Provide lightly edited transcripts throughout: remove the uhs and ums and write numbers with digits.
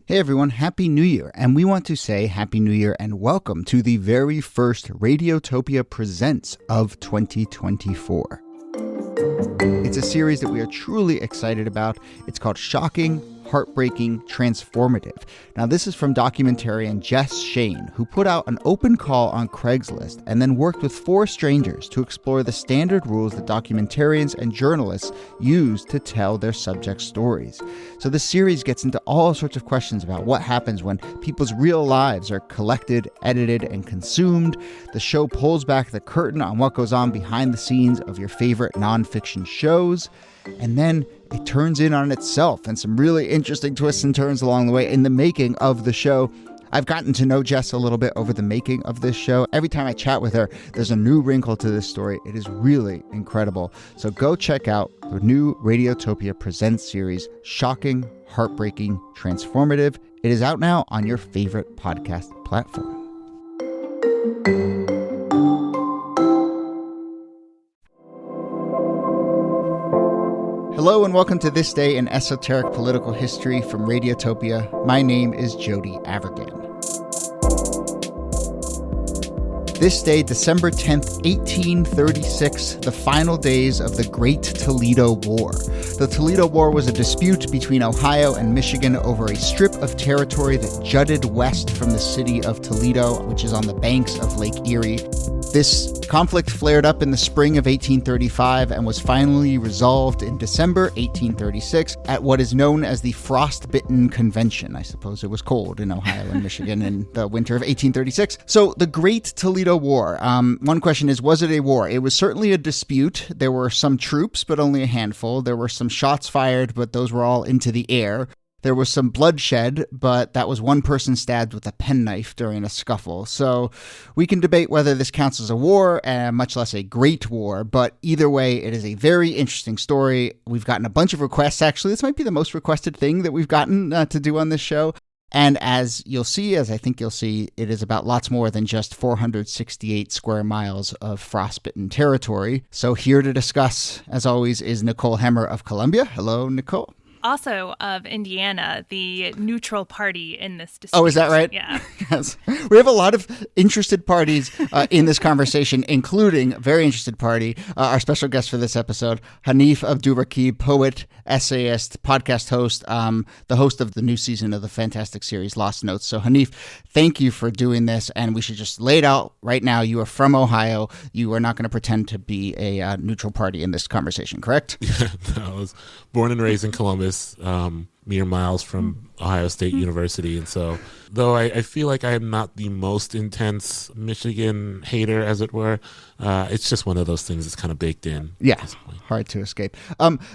Hey everyone, Happy New Year, and we want to say Happy New Year and welcome to the very first Radiotopia Presents of 2024. It's a series that we are truly excited about. It's called Shocking, Heartbreaking, Transformative. Now, this is from documentarian Jess Shane, who put out an open call on Craigslist and then worked with 4 strangers to explore the standard rules that documentarians and journalists use to tell their subject stories. So the series gets into all sorts of questions about what happens when people's real lives are collected, edited, and consumed. The show pulls back the curtain on what goes on behind the scenes of your favorite nonfiction shows. And then it turns in on itself and some really interesting twists and turns along the way in the making of the show. I've gotten to know Jess a little bit over the making of this show. Every time I chat with her, there's a new wrinkle to this story. It is really incredible. So go check out the new Radiotopia Presents series, Shocking, Heartbreaking, Transformative. It is out now on your favorite podcast platform. Hello and welcome to This Day in Esoteric Political History from Radiotopia. My name is Jody Avergan. This day, December 10th, 1836, the final days of the Great Toledo War. The Toledo War was a dispute between Ohio and Michigan over a strip of territory that jutted west from the city of Toledo, which is on the banks of Lake Erie. This conflict flared up in the spring of 1835 and was finally resolved in December 1836 at what is known as the Frostbitten Convention. I suppose it was cold in Ohio and Michigan in the winter of 1836. So the Great Toledo War. One question is, was it a war? It was certainly a dispute. There were some troops, but only a handful. There were some shots fired, but those were all into the air. There was some bloodshed, but that was one person stabbed with a penknife during a scuffle. So we can debate whether this counts as a war, much less a great war. But either way, it is a very interesting story. We've gotten a bunch of requests, actually. This might be the most requested thing that we've gotten to do on this show. And as you'll see, as I think you'll see, it is about lots more than just 468 square miles of frostbitten territory. So here to discuss, as always, is Nicole Hemmer of Columbia. Hello, Nicole. Also of Indiana, the neutral party in this dispute. Oh, is that right? Yeah. Yes. We have a lot of interested parties in this conversation, including a very interested party, our special guest for this episode, Hanif Abdurraqib, poet, essayist, podcast host, the host of the new season of the fantastic series Lost Notes. So Hanif, thank you for doing this, and we should just lay it out right now. You are from Ohio. You are not going to pretend to be a neutral party in this conversation, correct? Yeah, no, I was born and raised in Columbus. Mere miles from Ohio State University. And so, though I feel like I am not the most intense Michigan hater, as it were, it's just one of those things that's kind of baked in. Yeah, hard to escape.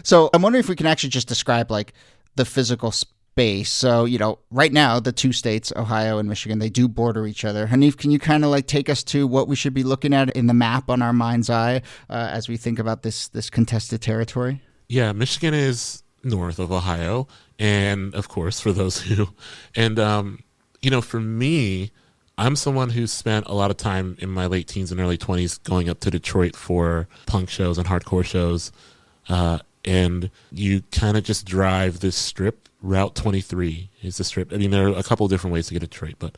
So I'm wondering if we can actually just describe like the physical space. So, right now, the two states, Ohio and Michigan, they do border each other. Hanif, can you kind of like take us to what we should be looking at in the map on our mind's eye as we think about this contested territory? Yeah, Michigan is north of Ohio, and of course for those who for me, I'm someone who spent a lot of time in my late teens and early 20s going up to Detroit for punk shows and hardcore shows, and you kind of just drive this strip. Route 23 is the strip. I mean, there are a couple of different ways to get to Detroit, but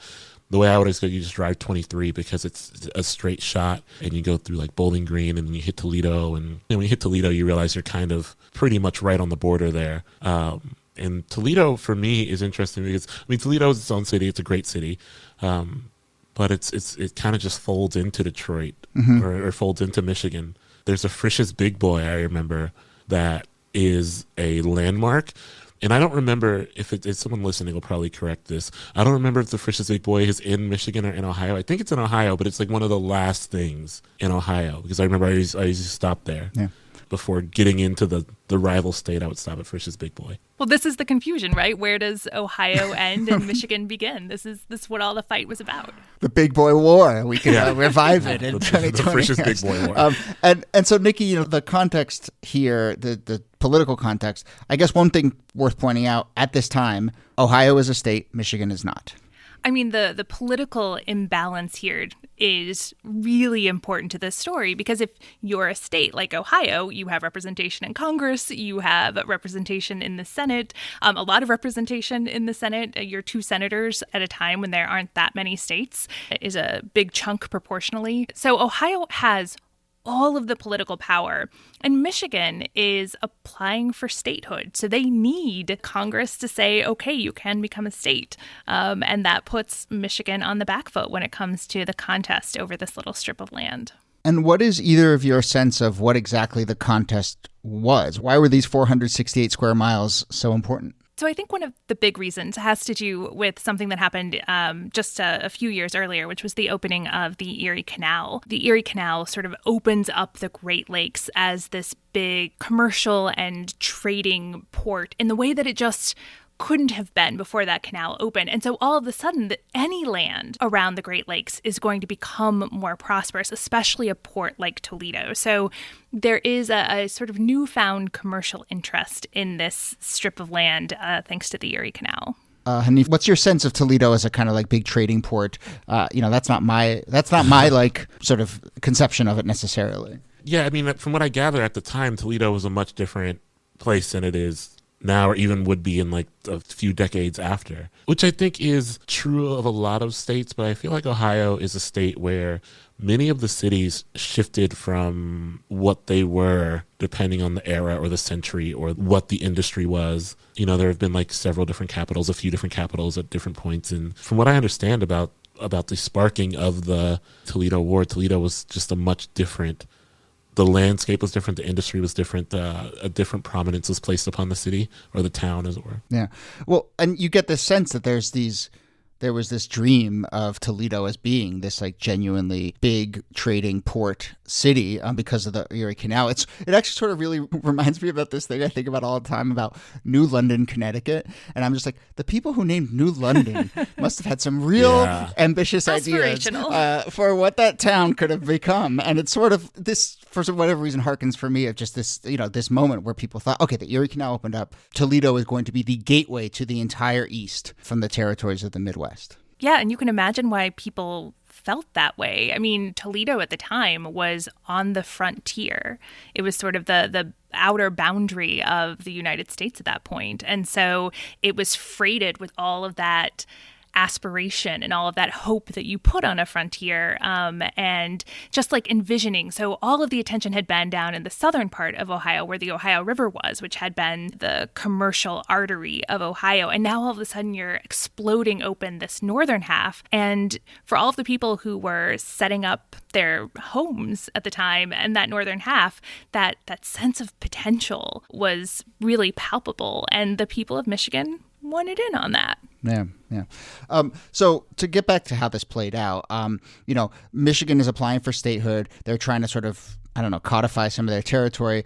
the way I would go, you just drive 23 because it's a straight shot, and you go through like Bowling Green, and then you hit Toledo, and when you hit Toledo, you realize you're kind of pretty much right on the border there. And Toledo, for me, is interesting because, Toledo is its own city. It's a great city, but it kind of just folds into Detroit or folds into Michigan. There's a Frisch's Big Boy, I remember, that is a landmark. And I don't remember if someone listening will probably correct this. I don't remember if the Frisch's Big Boy is in Michigan or in Ohio. I think it's in Ohio, but it's like one of the last things in Ohio because I remember I used to stop there. Yeah. Before getting into the rival state, I would stop at Frisch's Big Boy. Well, this is the confusion, right? Where does Ohio end and Michigan begin? This is what all the fight was about. The Big Boy War. We can revive it in 2020. The Frisch's Big Boy War. And so, Nikki, the context here, the political context, I guess one thing worth pointing out at this time, Ohio is a state, Michigan is not. I mean, the political imbalance here is really important to this story, because if you're a state like Ohio, you have representation in Congress, you have representation in the Senate, a lot of representation in the Senate. You're 2 senators at a time when there aren't that many states is a big chunk proportionally. So Ohio has all of the political power, and Michigan is applying for statehood. So they need Congress to say, okay, you can become a state. And that puts Michigan on the back foot when it comes to the contest over this little strip of land. And what is either of your sense of what exactly the contest was? Why were these 468 square miles so important? So I think one of the big reasons has to do with something that happened just a few years earlier, which was the opening of the Erie Canal. The Erie Canal sort of opens up the Great Lakes as this big commercial and trading port in the way that it just couldn't have been before that canal opened. And so all of a sudden, any land around the Great Lakes is going to become more prosperous, especially a port like Toledo. So there is a sort of newfound commercial interest in this strip of land thanks to the Erie Canal. Hanif, what's your sense of Toledo as a kind of like big trading port? That's not my like sort of conception of it necessarily. Yeah, I mean, from what I gather at the time, Toledo was a much different place than it is now, or even would be in like a few decades after, which I think is true of a lot of states. But I feel like Ohio is a state where many of the cities shifted from what they were depending on the era or the century or what the industry was. You know, there have been like several different capitals, a few different capitals at different points. And from what I understand about the sparking of the Toledo War, Toledo was just a much different. The landscape was different. The industry was different. A different prominence was placed upon the city or the town, as it were. Yeah. Well, and you get this sense that there was this dream of Toledo as being this like genuinely big trading port city because of the Erie Canal. It actually sort of really reminds me about this thing I think about all the time about New London, Connecticut. And I'm just like, the people who named New London must have had some real ambitious ideas for what that town could have become. And it's sort of this, for whatever reason, harkens for me of just this, this moment where people thought, okay, the Erie Canal opened up. Toledo is going to be the gateway to the entire East from the territories of the Midwest. Yeah, and you can imagine why people felt that way. I mean, Toledo at the time was on the frontier. It was sort of the outer boundary of the United States at that point. And so it was freighted with all of that aspiration and all of that hope that you put on a frontier, and just like envisioning. So all of the attention had been down in the southern part of Ohio where the Ohio River was, which had been the commercial artery of Ohio. And now all of a sudden you're exploding open this northern half. And for all of the people who were setting up their homes at the time and that northern half, that sense of potential was really palpable. And the people of Michigan wanted in on that. Yeah. So to get back to how this played out, Michigan is applying for statehood. They're trying to sort of, codify some of their territory.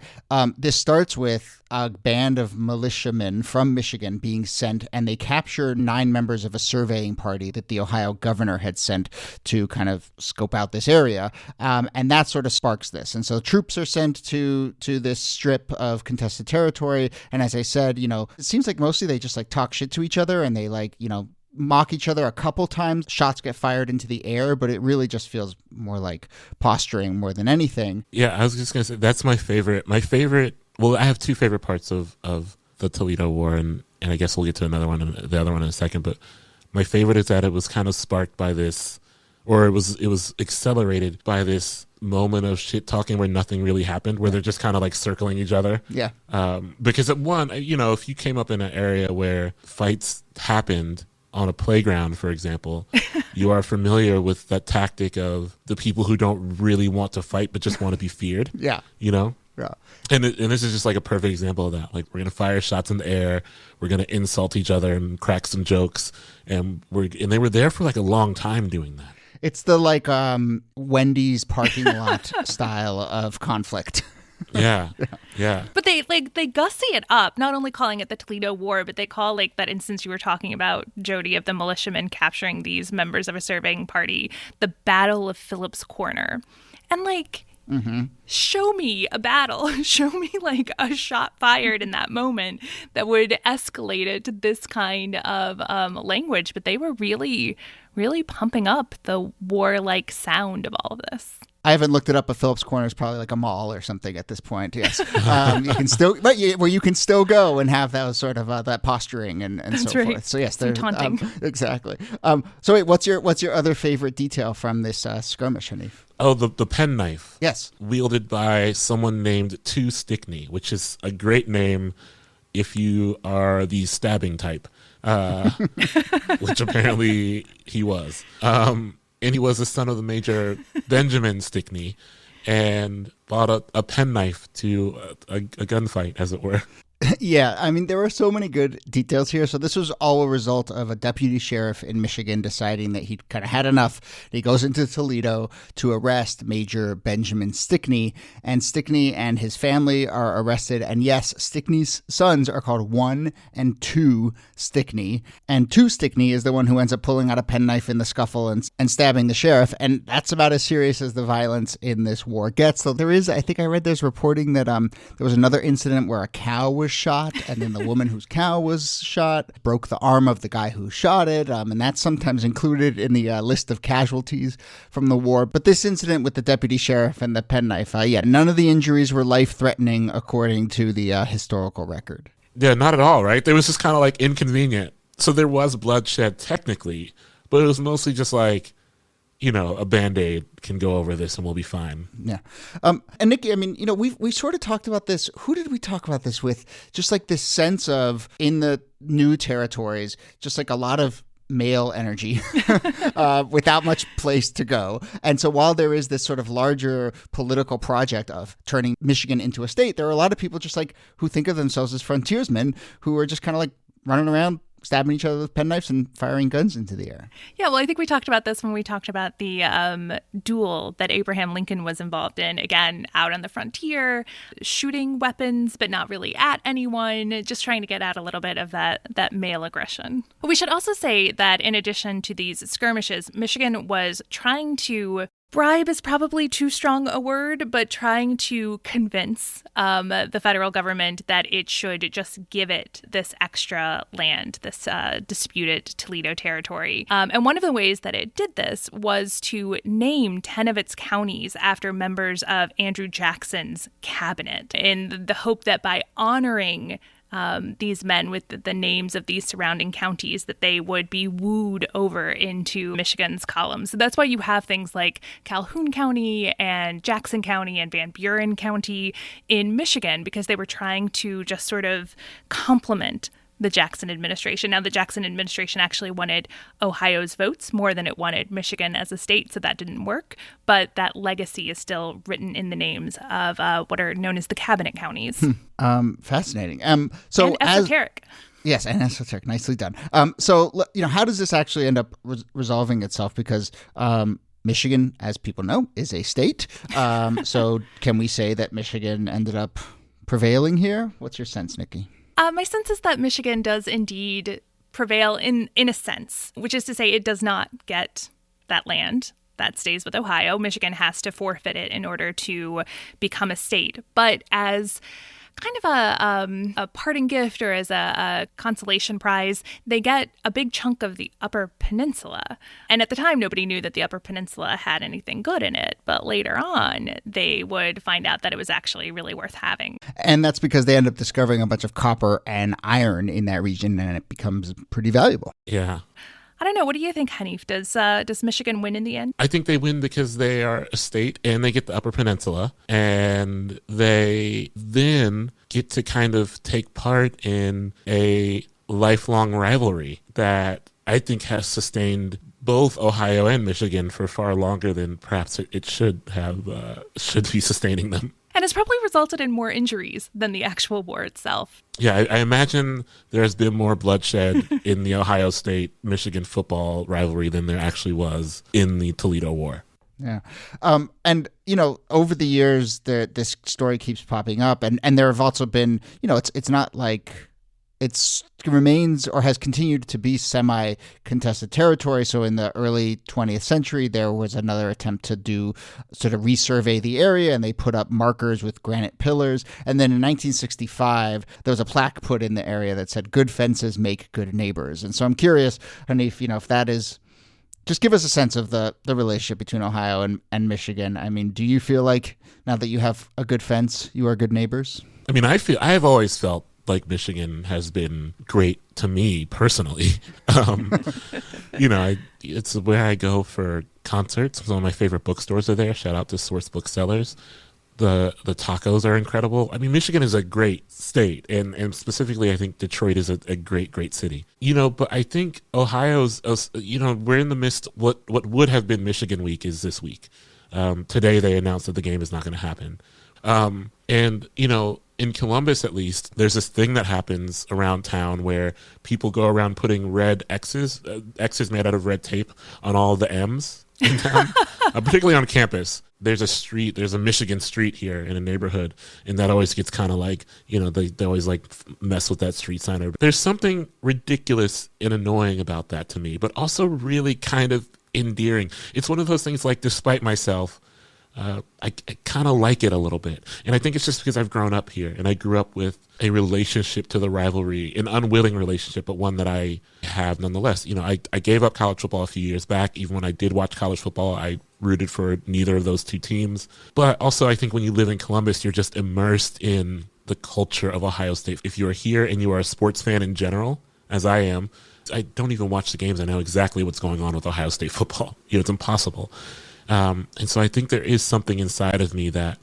This starts with a band of militiamen from Michigan being sent, and they capture 9 members of a surveying party that the Ohio governor had sent to kind of scope out this area. And that sort of sparks this. And so troops are sent to this strip of contested territory. And as I said, it seems like mostly they just like talk shit to each other and they mock each other a couple times. Shots get fired into the air, but it really just feels more like posturing more than anything. Yeah, I was just going to say, that's my favorite. Well, I have 2 favorite parts of the Toledo War, and I guess we'll get to the other one in a second, but my favorite is that it was kind of sparked by this, or it was accelerated by this moment of shit talking where nothing really happened, where they're just kind of like circling each other. Yeah. Because at one, if you came up in an area where fights happened, on a playground, for example, you are familiar with that tactic of the people who don't really want to fight but just want to be feared. Yeah. Yeah. And this is just like a perfect example of that. Like, we're going to fire shots in the air. We're going to insult each other and crack some jokes. And they were there for like a long time doing that. It's the like Wendy's parking lot style of conflict. Yeah. But they gussy it up, not only calling it the Toledo War, but they call like that instance you were talking about, Jody, of the militiamen capturing these members of a surveying party, the Battle of Phillips Corner. And like, Show me a battle. Show me like a shot fired in that moment that would escalate it to this kind of language. But they were really, really pumping up the warlike sound of all of this. I haven't looked it up, but Phillips Corner is probably like a mall or something at this point. Yes, you can still, where you can still go and have that sort of that posturing and so forth. So yes, they're taunting. Exactly. So wait, what's your other favorite detail from this skirmish, Hanif? Oh, the penknife. Yes, wielded by someone named Two Stickney, which is a great name if you are the stabbing type, which apparently he was. And he was the son of the Major Benjamin Stickney, and brought a penknife to a gunfight, as it were. Yeah, I mean, there were so many good details here. So this was all a result of a deputy sheriff in Michigan deciding that he'd kind of had enough. He goes into Toledo to arrest Major Benjamin Stickney, and Stickney and his family are arrested. And yes, Stickney's sons are called 1 and 2 Stickney. And 2 Stickney is the one who ends up pulling out a penknife in the scuffle and stabbing the sheriff. And that's about as serious as the violence in this war gets. So there is, I think I read there's reporting that there was another incident where a cow was shot, and then the woman whose cow was shot broke the arm of the guy who shot it, and that's sometimes included in the list of casualties from the war. But this incident with the deputy sheriff and the penknife, none of the injuries were life-threatening according to the historical record. Yeah, not at all, right? They was just kind of like inconvenient. So there was bloodshed technically, but it was mostly just like, a Band-Aid can go over this and we'll be fine. Yeah. And Niki, I mean, we sort of talked about this. Who did we talk about this with? Just like this sense of, in the new territories, just like a lot of male energy without much place to go. And so while there is this sort of larger political project of turning Michigan into a state, there are a lot of people just like who think of themselves as frontiersmen who are just kind of like running around stabbing each other with penknives and firing guns into the air. Yeah, well, I think we talked about this when we talked about the duel that Abraham Lincoln was involved in, again, out on the frontier, shooting weapons, but not really at anyone, just trying to get at a little bit of that male aggression. But we should also say that in addition to these skirmishes, Michigan was trying to bribe is probably too strong a word, but trying to convince the federal government that it should just give it this extra land, this disputed Toledo territory. And one of the ways that it did this was to name 10 of its counties after members of Andrew Jackson's cabinet, in the hope that by honoring these men with the names of these surrounding counties, that they would be wooed over into Michigan's columns. So that's why you have things like Calhoun County and Jackson County and Van Buren County in Michigan, because they were trying to just sort of complement the Jackson administration. Now, the Jackson administration actually wanted Ohio's votes more than it wanted Michigan as a state, so that didn't work. But that legacy is still written in the names of what are known as the cabinet counties. Fascinating. So and esoteric. Yes, and esoteric. Nicely done. So, how does this actually end up resolving itself? Because Michigan, as people know, is a state. So can we say that Michigan ended up prevailing here? What's your sense, Niki? My sense is that Michigan does indeed prevail in a sense, which is to say it does not get that land. That stays with Ohio. Michigan has to forfeit it in order to become a state. But as kind of a parting gift, or as a consolation prize, they get a big chunk of the Upper Peninsula. And at the time, nobody knew that the Upper Peninsula had anything good in it. But later on, they would find out that it was actually really worth having. And that's because they end up discovering a bunch of copper and iron in that region, and it becomes pretty valuable. Yeah. I don't know. What do you think, Hanif? Does Michigan win in the end? I think they win because they are a state and they get the Upper Peninsula, and they then get to kind of take part in a lifelong rivalry that I think has sustained both Ohio and Michigan for far longer than perhaps it should be sustaining them. And it's probably resulted in more injuries than the actual war itself. Yeah, I imagine there's been more bloodshed in the Ohio State-Michigan football rivalry than there actually was in the Toledo War. Yeah. And, over the years, this story keeps popping up. And there have also been, it's not like it remains or has continued to be semi-contested territory. So in the early 20th century, there was another attempt to do sort of resurvey the area, and they put up markers with granite pillars. And then in 1965, there was a plaque put in the area that said, "Good fences make good neighbors." And so I'm curious, Hanif, if that is, just give us a sense of the relationship between Ohio and Michigan. I mean, do you feel like now that you have a good fence, you are good neighbors? I mean, I have always felt like Michigan has been great to me personally. It's where I go for concerts. Some of my favorite bookstores are there. Shout out to Source Booksellers. The tacos are incredible. I mean, Michigan is a great state, and specifically, I think Detroit is a great city. But I think Ohio's, we're in the midst. What would have been Michigan Week is this week. Today, they announced that the game is not going to happen. In Columbus, at least, there's this thing that happens around town where people go around putting red X's made out of red tape on all the M's in town, particularly on campus. There's a Michigan street here in a neighborhood, and that always gets kind of like, they always like mess with that street sign. There's something ridiculous and annoying about that to me, but also really kind of endearing. It's one of those things like, despite myself, I kind of like it a little bit. And I think it's just because I've grown up here and I grew up with a relationship to the rivalry, an unwilling relationship, but one that I have nonetheless. I gave up college football a few years back. Even when I did watch college football, I rooted for neither of those two teams. But also I think when you live in Columbus, you're just immersed in the culture of Ohio State. If you are here and you are a sports fan in general, as I am, I don't even watch the games. I know exactly what's going on with Ohio State football. It's impossible. And so I think there is something inside of me that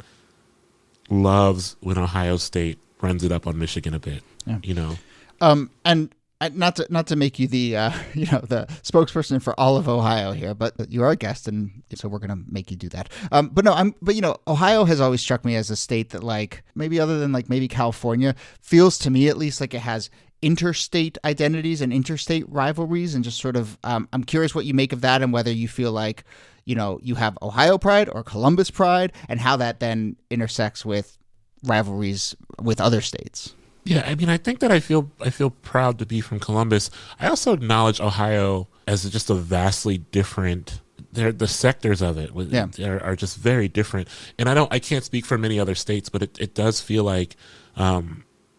loves when Ohio State runs it up on Michigan a bit. Yeah. And not to make you the the spokesperson for all of Ohio here, but you are a guest, and so we're gonna make you do that. But Ohio has always struck me as a state that, like, maybe other than like maybe California, feels to me at least like it has interstate identities and interstate rivalries, and just sort of I'm curious what you make of that, and whether you feel like you have Ohio pride or Columbus pride, and how that then intersects with rivalries with other states. Yeah, I mean, I think that I feel proud to be from Columbus. I also acknowledge Ohio as just a vastly different. The sectors of it are just very different, and I can't speak for many other states, but it does feel like.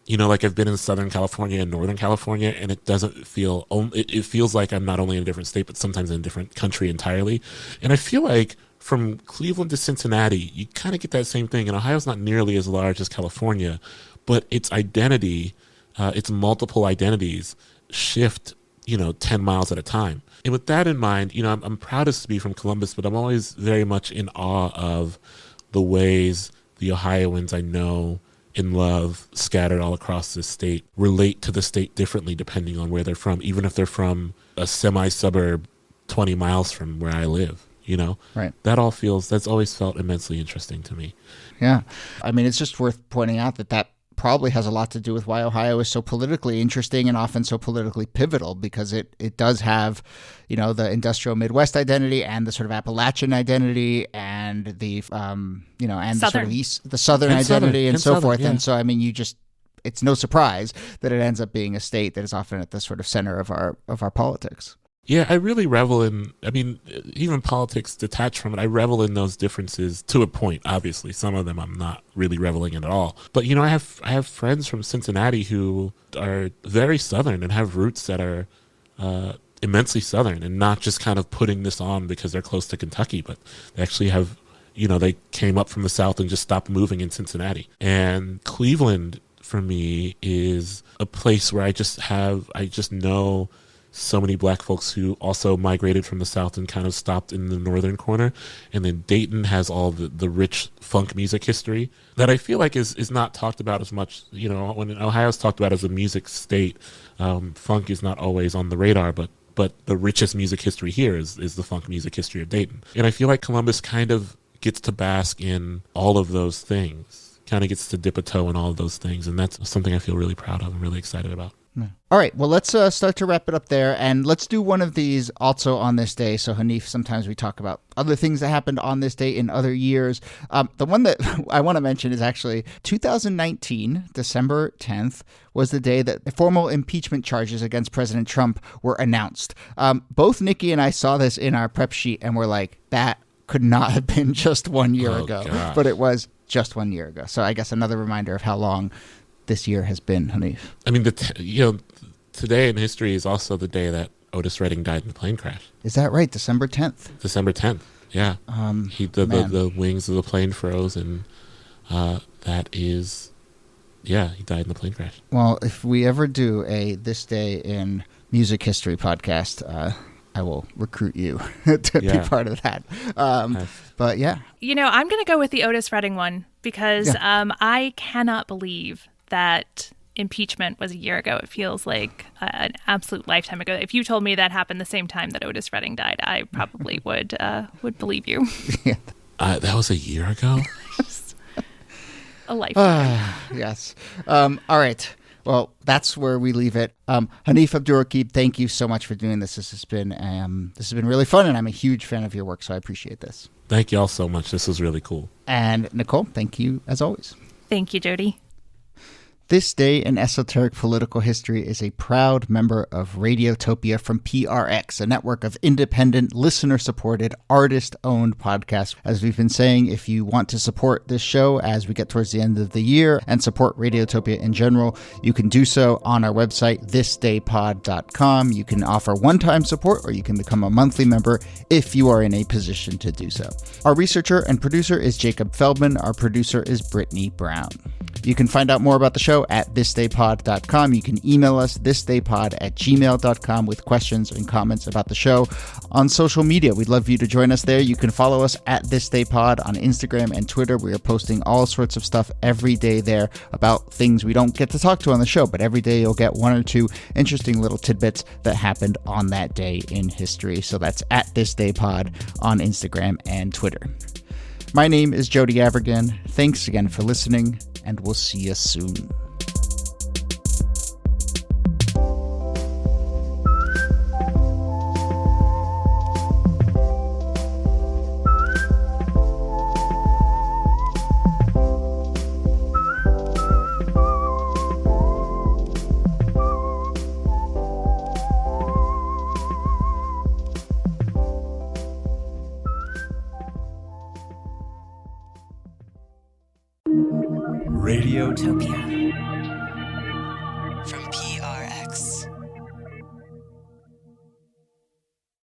Like I've been in Southern California and Northern California, and it doesn't feel, it feels like I'm not only in a different state, but sometimes in a different country entirely. And I feel like from Cleveland to Cincinnati, you kind of get that same thing. And Ohio's not nearly as large as California, but its identity, its multiple identities shift, 10 miles at a time. And with that in mind, I'm proudest to be from Columbus, but I'm always very much in awe of the ways the Ohioans I know and love scattered all across this state relate to the state differently depending on where they're from, even if they're from a semi-suburb 20 miles from where I live, Right. That's always felt immensely interesting to me. Yeah. I mean, it's just worth pointing out that probably has a lot to do with why Ohio is so politically interesting and often so politically pivotal, because it does have, the industrial Midwest identity and the sort of Appalachian identity and the, and the sort of the Southern identity and so forth. Yeah. And so, I mean, it's no surprise that it ends up being a state that is often at the sort of center of our politics. Yeah, I really revel in, even politics detached from it, I revel in those differences to a point, obviously. Some of them I'm not really reveling in at all. But, I have friends from Cincinnati who are very Southern and have roots that are immensely Southern, and not just kind of putting this on because they're close to Kentucky, but they actually have, they came up from the South and just stopped moving in Cincinnati. And Cleveland, for me, is a place where I just know so many black folks who also migrated from the South and kind of stopped in the northern corner. And then Dayton has all the rich funk music history that I feel like is not talked about as much. When Ohio's talked about as a music state, funk is not always on the radar, but the richest music history here is the funk music history of Dayton. And I feel like Columbus kind of gets to bask in all of those things, kind of gets to dip a toe in all of those things. And that's something I feel really proud of and really excited about. All right, well, let's start to wrap it up there, and let's do one of these also on this day. So, Hanif, sometimes we talk about other things that happened on this day in other years. The one that I want to mention is actually 2019, December 10th, was the day that formal impeachment charges against President Trump were announced. Both Nikki and I saw this in our prep sheet, and we're like, that could not have been just 1 year ago, gosh. But it was just 1 year ago. So I guess another reminder of how long this year has been, Hanif. I mean, today in history is also the day that Otis Redding died in the plane crash. Is that right? December 10th? December 10th, yeah. The wings of the plane froze, and he died in the plane crash. Well, if we ever do a This Day in Music History podcast, I will recruit you to be part of that. But yeah. I'm going to go with the Otis Redding one because I cannot believe that impeachment was a year ago. It feels like an absolute lifetime ago. If you told me that happened the same time that Otis Redding died, I probably would believe you. That was a year ago? A lifetime. Yes. All right. Well, that's where we leave it. Hanif Abdurraqib, thank you so much for doing this. This has been really fun, and I'm a huge fan of your work, so I appreciate this. Thank you all so much. This was really cool. And Nicole, thank you as always. Thank you, Jody. This Day in Esoteric Political History is a proud member of Radiotopia from PRX, a network of independent, listener-supported, artist-owned podcasts. As we've been saying, if you want to support this show as we get towards the end of the year and support Radiotopia in general, you can do so on our website, thisdaypod.com. You can offer one-time support, or you can become a monthly member if you are in a position to do so. Our researcher and producer is Jacob Feldman. Our producer is Brittany Brown. You can find out more about the show at thisdaypod.com. You can email us thisdaypod@gmail.com with questions and comments about the show. On social media, we'd love you to join us there. You can follow us at thisdaypod on Instagram and Twitter. We are posting all sorts of stuff every day there about things we don't get to talk to on the show, but every day you'll get one or two interesting little tidbits that happened on that day in history. So that's at thisdaypod on Instagram and Twitter. My name is Jody Avergan. Thanks again for listening, and we'll see you soon. Radiotopia from PRX.